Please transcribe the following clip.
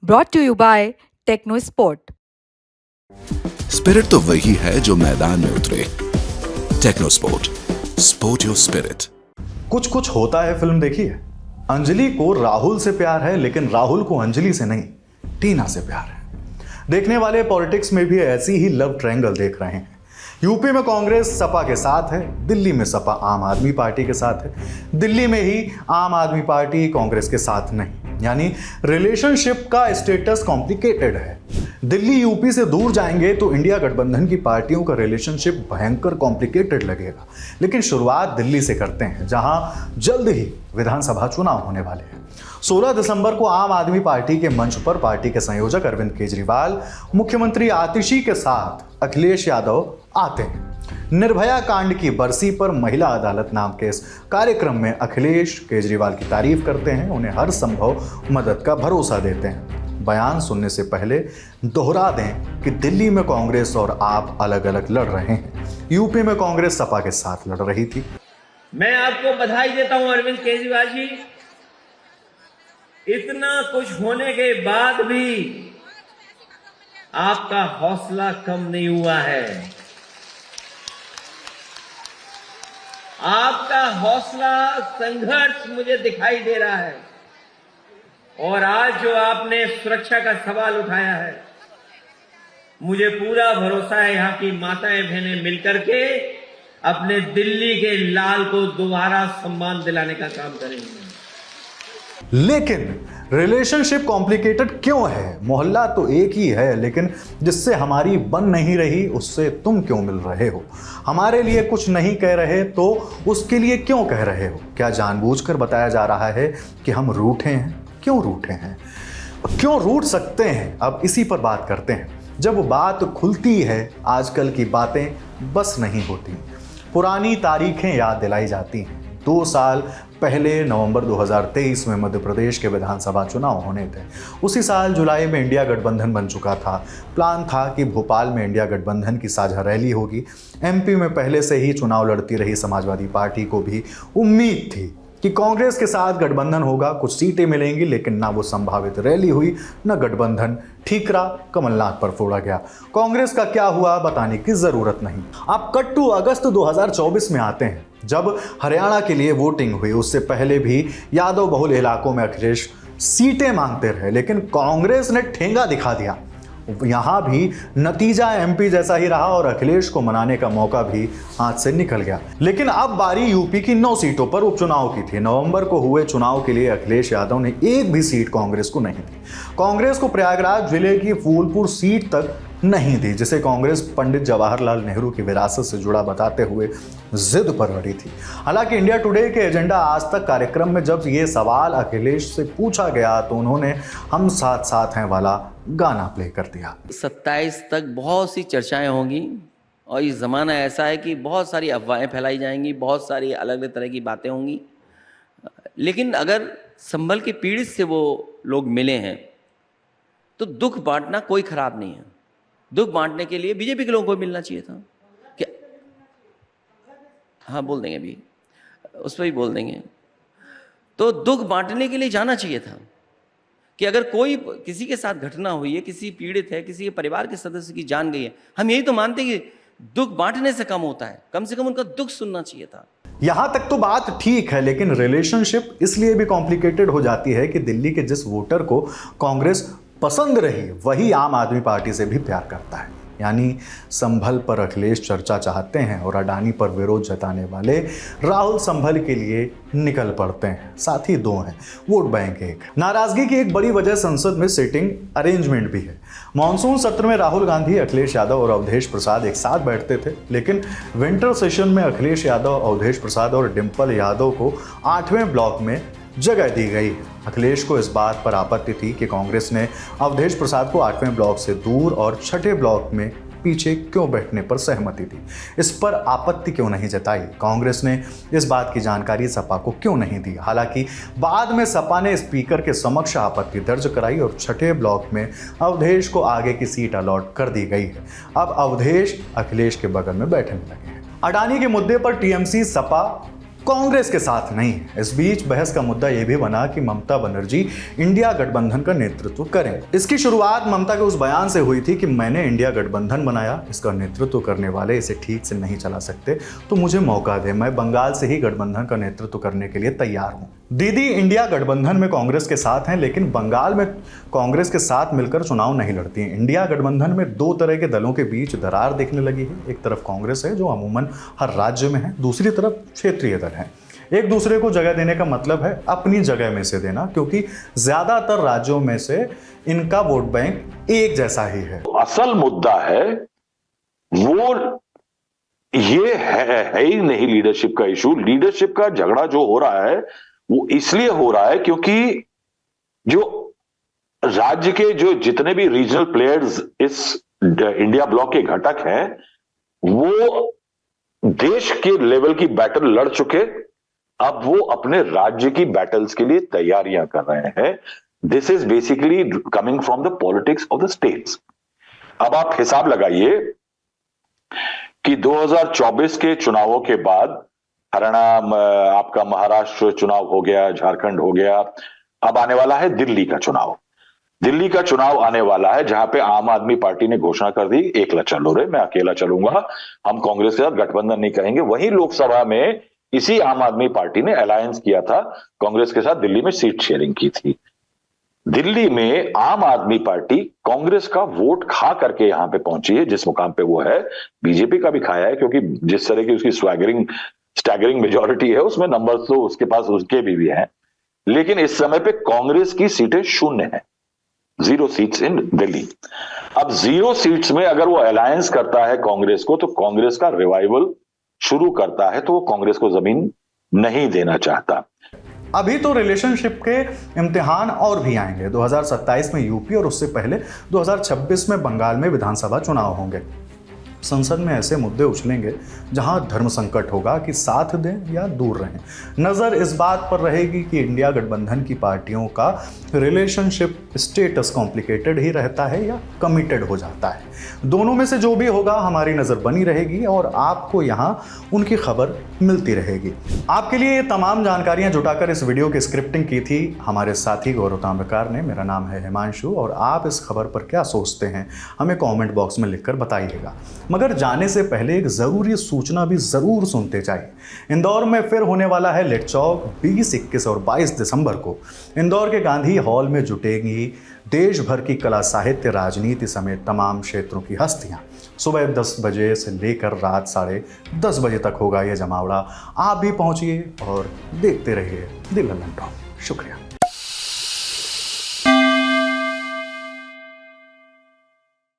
brought to you by Techno Sport. Spirit तो वही है जो मैदान में उतरे। Techno Sport, sport your spirit. कुछ कुछ होता है फिल्म देखी है। अंजलि को राहुल से प्यार है, लेकिन राहुल को अंजलि से नहीं, टीना से प्यार है। देखने वाले पॉलिटिक्स में भी ऐसी ही लव ट्रायंगल देख रहे हैं। यूपी में कांग्रेस सपा के साथ है, दिल्ली में सपा आम आदमी पार्टी के साथ है, दिल्ली में ही आम आदमी पार्टी कांग्रेस के साथ नहीं। यानी रिलेशनशिप का स्टेटस कॉम्प्लिकेटेड है। दिल्ली यूपी से दूर जाएंगे तो इंडिया गठबंधन की पार्टियों का रिलेशनशिप भयंकर कॉम्प्लिकेटेड लगेगा। लेकिन शुरुआत दिल्ली से करते हैं, जहां जल्द ही विधानसभा चुनाव होने वाले हैं। 16 दिसंबर को आम आदमी पार्टी के मंच पर पार्टी के संयोजक अरविंद केजरीवाल मुख्यमंत्री आतिशी के साथ अखिलेश यादव आते हैं। निर्भया कांड की बरसी पर महिला अदालत नाम के इस कार्यक्रम में अखिलेश केजरीवाल की तारीफ करते हैं, उन्हें हर संभव मदद का भरोसा देते हैं। बयान सुनने से पहले दोहरा दें कि दिल्ली में कांग्रेस और आप अलग अलग लड़ रहे हैं। यूपी में कांग्रेस सपा के साथ लड़ रही थी। मैं आपको बधाई देता हूं अरविंद केजरीवाल जी। इतना कुछ होने के बाद भी आपका हौसला कम नहीं हुआ है। आपका हौसला संघर्ष मुझे दिखाई दे रहा है। और आज जो आपने सुरक्षा का सवाल उठाया है, मुझे पूरा भरोसा है यहां की माताएं बहनें मिलकर के अपने दिल्ली के लाल को दोबारा सम्मान दिलाने का काम करेंगे। लेकिन रिलेशनशिप कॉम्प्लिकेटेड क्यों है? मोहल्ला तो एक ही है, लेकिन जिससे हमारी बन नहीं रही उससे तुम क्यों मिल रहे हो? हमारे लिए कुछ नहीं कह रहे तो उसके लिए क्यों कह रहे हो? क्या जानबूझकर बताया जा रहा है कि हम रूठे हैं? क्यों रूठे हैं? क्यों रूठ सकते हैं? अब इसी पर बात करते हैं। जब बात खुलती है, आजकल की बातें बस नहीं होती, पुरानी तारीखें याद दिलाई जाती हैं। 2 साल पहले नवंबर 2023 में मध्य प्रदेश के विधानसभा चुनाव होने थे। उसी साल जुलाई में इंडिया गठबंधन बन चुका था। प्लान था कि भोपाल में इंडिया गठबंधन की साझा रैली होगी। एमपी में पहले से ही चुनाव लड़ती रही समाजवादी पार्टी को भी उम्मीद थी कि कांग्रेस के साथ गठबंधन होगा, कुछ सीटें मिलेंगी, लेकिन ना वो संभावित रैली हुई, न गठबंधन ठीकरा कमलनाथ पर फोड़ा गया। कांग्रेस का क्या हुआ बताने की जरूरत नहीं। अब कट टू अगस्त 2024 में आते हैं, जब हरियाणा के लिए वोटिंग हुई। उससे पहले भी यादव बहुल इलाकों में अखिलेश सीटें मांगते रहे, लेकिन कांग्रेस ने ठेंगा दिखा दिया। यहां भी नतीजा एमपी जैसा ही रहा और अखिलेश को मनाने का मौका भी हाथ से निकल गया। लेकिन अब बारी यूपी की 9 सीटों पर उपचुनाव की थी। नवंबर को हुए चुनाव के लिए अखिलेश यादव ने एक भी सीट कांग्रेस को नहीं दी। कांग्रेस को प्रयागराज जिले की फूलपुर सीट तक नहीं दी, जिसे कांग्रेस पंडित जवाहरलाल नेहरू की विरासत से जुड़ा बताते हुए जिद पर अड़ी थी। हालांकि इंडिया टुडे के एजेंडा आज तक कार्यक्रम में जब ये सवाल अखिलेश से पूछा गया तो उन्होंने हम साथ साथ हैं वाला गाना प्ले कर दिया। 27 तक बहुत सी चर्चाएं होंगी और ये ज़माना ऐसा है कि बहुत सारी अफवाहें फैलाई जाएंगी, बहुत सारी अलग अलग तरह की बातें होंगी। लेकिन अगर संभल के पीड़ित से वो लोग मिले हैं तो दुख बांटना कोई खराब नहीं है। दुख बांटने के लिए बीजेपी के लोगों को मिलना चाहिए था। क्या? हाँ, बोल देंगे, अभी उस पर ही बोल देंगे। तो दुख बांटने के लिए जाना चाहिए था कि अगर कोई किसी के साथ घटना हुई है, किसी पीड़ित है, किसी के परिवार के सदस्य की जान गई है, हम यही तो मानते हैं कि दुख बांटने से कम होता है, कम से कम उनका दुख सुनना चाहिए था। यहां तक तो बात ठीक है, लेकिन रिलेशनशिप इसलिए भी कॉम्प्लिकेटेड हो जाती है कि दिल्ली के जिस वोटर को कांग्रेस पसंद रही वही आम आदमी पार्टी से भी प्यार करता है। यानी संभल पर अखिलेश चर्चा चाहते हैं और अडानी पर विरोध जताने वाले राहुल संभल के लिए निकल पड़ते हैं। साथ ही 2 हैं, वोट बैंक एक। नाराजगी की एक बड़ी वजह संसद में सीटिंग अरेंजमेंट भी है। मॉनसून सत्र में राहुल गांधी, अखिलेश यादव और अवधेश प्रसाद एक साथ बैठते थे, लेकिन विंटर सेशन में अखिलेश यादव, अवधेश प्रसाद और डिंपल यादव को 8वें ब्लॉक में जगह दी गई। अखिलेश को इस बात पर आपत्ति थी कि कांग्रेस ने अवधेश प्रसाद को 8वें ब्लॉक से दूर और 6ठे ब्लॉक में पीछे क्यों बैठने पर सहमति थी। इस पर आपत्ति क्यों नहीं जताई? कांग्रेस ने इस बात की जानकारी सपा को क्यों नहीं दी? हालांकि बाद में सपा ने स्पीकर के समक्ष आपत्ति दर्ज कराई और 6ठे ब्लॉक में अवधेश को आगे की सीट अलॉट कर दी गई है। अब अवधेश अखिलेश के बगल में बैठने लगे हैं। अडानी के मुद्दे पर टीएमसी, सपा कांग्रेस के साथ नहीं है। इस बीच बहस का मुद्दा यह भी बना कि ममता बनर्जी इंडिया गठबंधन का नेतृत्व करें। इसकी शुरुआत ममता के उस बयान से हुई थी कि मैंने इंडिया गठबंधन बनाया, इसका नेतृत्व करने वाले इसे ठीक से नहीं चला सकते तो मुझे मौका दे, मैं बंगाल से ही गठबंधन का नेतृत्व करने के लिए तैयार हूं। दीदी इंडिया गठबंधन में कांग्रेस के साथ हैं, लेकिन बंगाल में कांग्रेस के साथ मिलकर चुनाव नहीं लड़ती हैं। इंडिया गठबंधन में दो तरह के दलों के बीच दरार देखने लगी है। एक तरफ कांग्रेस है जो अमूमन हर राज्य में है, दूसरी तरफ क्षेत्रीय दल है। एक दूसरे को जगह देने का मतलब है अपनी जगह में से देना, क्योंकि ज्यादातर राज्यों में से इनका वोट बैंक एक जैसा ही है। असल मुद्दा है वो ये है ही नहीं लीडरशिप का इशू। लीडरशिप का झगड़ा जो हो रहा है वो इसलिए हो रहा है क्योंकि जो राज्य के जो जितने भी रीजनल प्लेयर्स इस इंडिया ब्लॉक के घटक हैं वो देश के लेवल की बैटल लड़ चुके, अब वो अपने राज्य की बैटल्स के लिए तैयारियां कर रहे हैं। This is basically coming from the politics of the states. अब आप हिसाब लगाइए कि 2024 के चुनावों के बाद हरियाणा, आपका महाराष्ट्र चुनाव हो गया, झारखंड हो गया, अब आने वाला है दिल्ली का चुनाव। दिल्ली का चुनाव आने वाला है जहां पे आम आदमी पार्टी ने घोषणा कर दी एकला चलो रे, मैं अकेला चलूंगा, हम कांग्रेस के साथ गठबंधन नहीं करेंगे। वहीं लोकसभा में इसी आम आदमी पार्टी ने अलायंस किया था कांग्रेस के साथ, दिल्ली में सीट शेयरिंग की थी। दिल्ली में आम आदमी पार्टी कांग्रेस का वोट खा करके यहां पे पहुंची है जिस मुकाम पे वो है। बीजेपी का भी खाया है क्योंकि जिस तरह की उसकी स्टैगरिंग मेजॉरिटी है उसमें नंबर तो उसके पास उसके भी हैं, लेकिन इस समय पे कांग्रेस की सीटें शून्य है, 0 सीट्स इन दिल्ली। अब 0 सीट्स में अगर वो अलायंस करता है कांग्रेस को, तो कांग्रेस का रिवाइवल शुरू करता है, तो वो कांग्रेस को जमीन नहीं देना चाहता। अभी तो रिलेशनशिप के इम्तिहान और भी आएंगे। 2027 में यूपी और उससे पहले 2026 में बंगाल में विधानसभा चुनाव होंगे। संसद में ऐसे मुद्दे उछलेंगे जहां धर्म संकट होगा कि साथ दें या दूर रहें। नज़र इस बात पर रहेगी कि इंडिया गठबंधन की पार्टियों का रिलेशनशिप स्टेटस कॉम्प्लिकेटेड ही रहता है या कमिटेड हो जाता है। दोनों में से जो भी होगा हमारी नज़र बनी रहेगी और आपको यहाँ उनकी खबर मिलती रहेगी। आपके लिए ये तमाम जानकारियाँ जुटाकर इस वीडियो की स्क्रिप्टिंग की थी हमारे साथी गौरव ताम्रकार ने। मेरा नाम है हिमांशु और आप इस खबर पर क्या सोचते हैं हमें कमेंट बॉक्स में लिखकर बताइएगा। मगर जाने से पहले एक ज़रूरी सूचना भी ज़रूर सुनते जाइए। इंदौर में फिर होने वाला है लिट चौक। 20, 21 और 22 दिसंबर को इंदौर के गांधी हॉल में जुटेंगी देश भर की कला, साहित्य, राजनीति समेत तमाम क्षेत्रों की हस्तियां। सुबह 10 बजे से लेकर रात 10:30 बजे तक होगा यह जमावड़ा। आप भी पहुंचिए और देखते रहिए द लंदन टॉक। शुक्रिया।